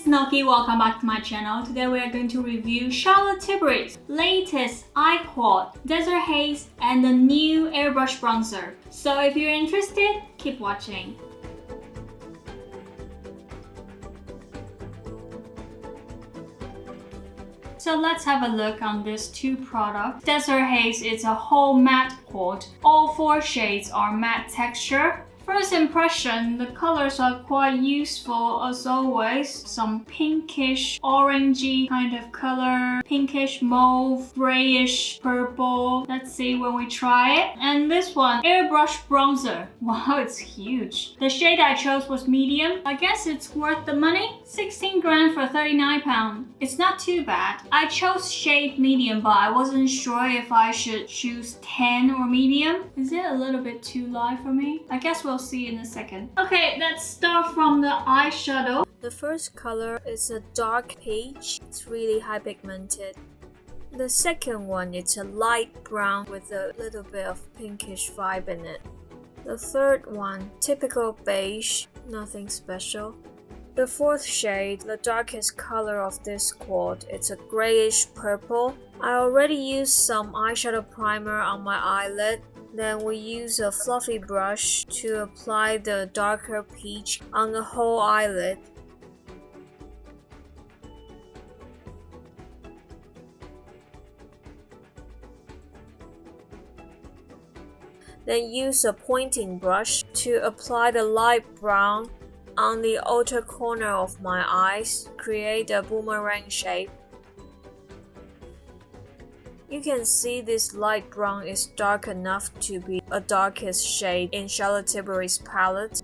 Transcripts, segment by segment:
Noki, welcome back to my channel. Today we are going to review Charlotte Tilbury's latest eye quad, Desert Haze, and the new Airbrush bronzer. So if you're interested, keep watching. So let's have a look on these two products. Desert Haze is a whole matte quad. All 4 shades are matte texture. First impression, the colors are quite useful as always. Some pinkish, orangey kind of color, pinkish mauve, grayish purple. Let's see when we try it. And this one, Airbrush bronzer. Wow, it's huge. The shade I chose was medium. I guess it's worth the money. 16 grand for £39. It's not too bad. I chose shade medium, but I wasn't sure if I should choose tan or medium. Is it a little bit too light for me? I guess we'll see in a second. Okay, let's start from the eyeshadow. The first color is a dark peach. It's really high pigmented. The second one is a light brown with a little bit of pinkish vibe in it. The third one, typical beige, nothing special. The fourth shade, the darkest color of this quad, it's a grayish purple. I already used some eyeshadow primer on my eyelid. Then we use a fluffy brush to apply the darker peach on the whole eyelid. Then use a pointing brush to apply the light brown on the outer corner of my eyes, create a boomerang shape. You can see this light brown is dark enough to be a darkest shade in Charlotte Tilbury's palette.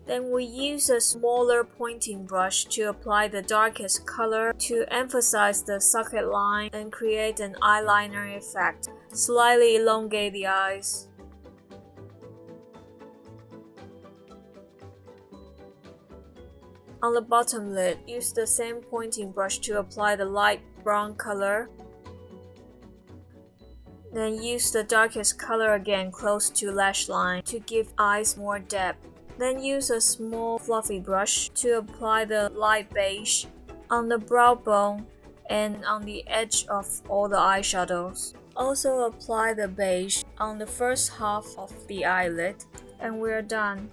Then we use a smaller pointing brush to apply the darkest color to emphasize the socket line and create an eyeliner effect. Slightly elongate the eyes. On the bottom lid, use the same pointing brush to apply the light brown color. Then use the darkest color again close to lash line to give eyes more depth. Then use a small fluffy brush to apply the light beige on the brow bone and on the edge of all the eyeshadows. Also apply the beige on the first half of the eyelid, and we're done.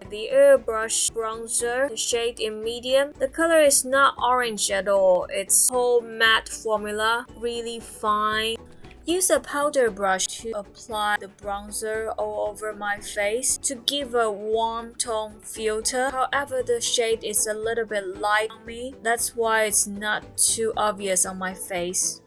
The Airbrush bronzer, the shade in medium. The color is not orange at all. It's whole matte formula, really fine. Use a powder brush to apply the bronzer all over my face to give a warm tone filter. However, the shade is a little bit light on me. That's why it's not too obvious on my face.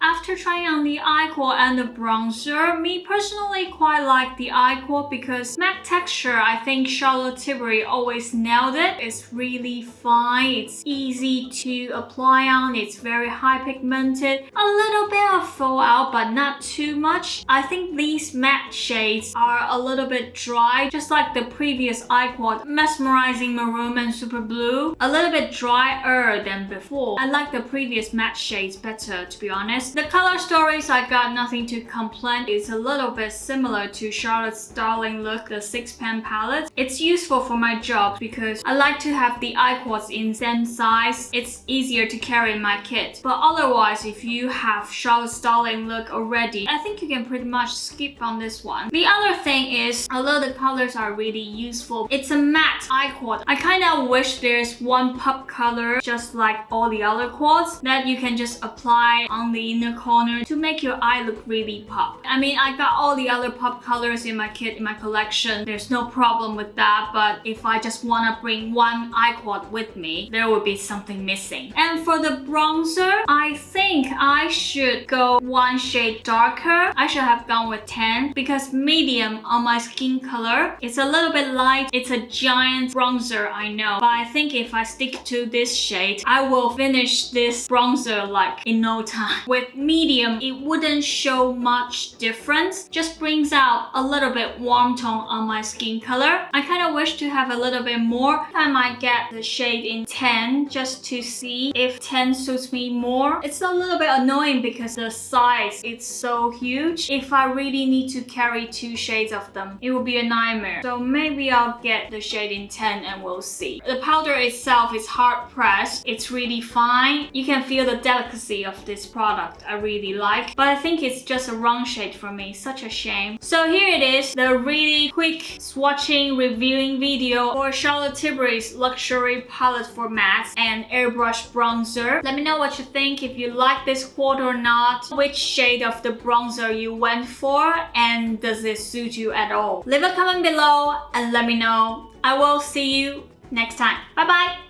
After trying on the eye quad and the bronzer, me personally quite like the eye quad because matte texture, I think Charlotte Tilbury always nailed it. It's really fine, it's easy to apply on, it's very high pigmented. A little bit of fallout, but not too much. I think these matte shades are a little bit dry, just like the previous eye quad, Mesmerizing Maroon and Super Blue. A little bit drier than before. I like the previous matte shades better, to be honest. The color stories, I got nothing to complain. It's a little bit similar to Charlotte's Darling Look, the 6-pan palette. It's useful for my job because I like to have the eye quads in same size. It's easier to carry in my kit. But otherwise, if you have Charlotte's Darling Look already, I think you can pretty much skip on this one. The other thing is, although the colors are really useful, it's a matte eye quad. I kind of wish there's one pop color, just like all the other quads, that you can just apply on the inner corner to make your eye look really pop. I mean, I got all the other pop colors in my kit, in my collection. There's no problem with that, but if I just want to bring one eye quad with me, there will be something missing. And for the bronzer, I think I should go one shade darker. I should have gone with 10 because medium on my skin color, it's a little bit light. It's a giant bronzer, I know, but I think if I stick to this shade, I will finish this bronzer like in no time. With medium, it wouldn't show much difference, just brings out a little bit warm tone on my skin color. I kind of wish to have a little bit more. I might get the shade in 10 just to see if 10 suits me more. It's a little bit annoying because the size is so huge. If I really need to carry 2 shades of them, it will be a nightmare. So maybe I'll get the shade in 10 and we'll see. The powder itself is hard pressed. It's really fine. You can feel the delicacy of this product. I really like, but I think it's just a wrong shade for me. Such a shame. So here it is, the really quick swatching reviewing video for Charlotte Tilbury's luxury palette for mattes and airbrush bronzer. Let me know what you think, if you like this quad or not, which shade of the bronzer you went for, and does it suit you at all. Leave a comment below and let me know. I will see you next time. Bye bye!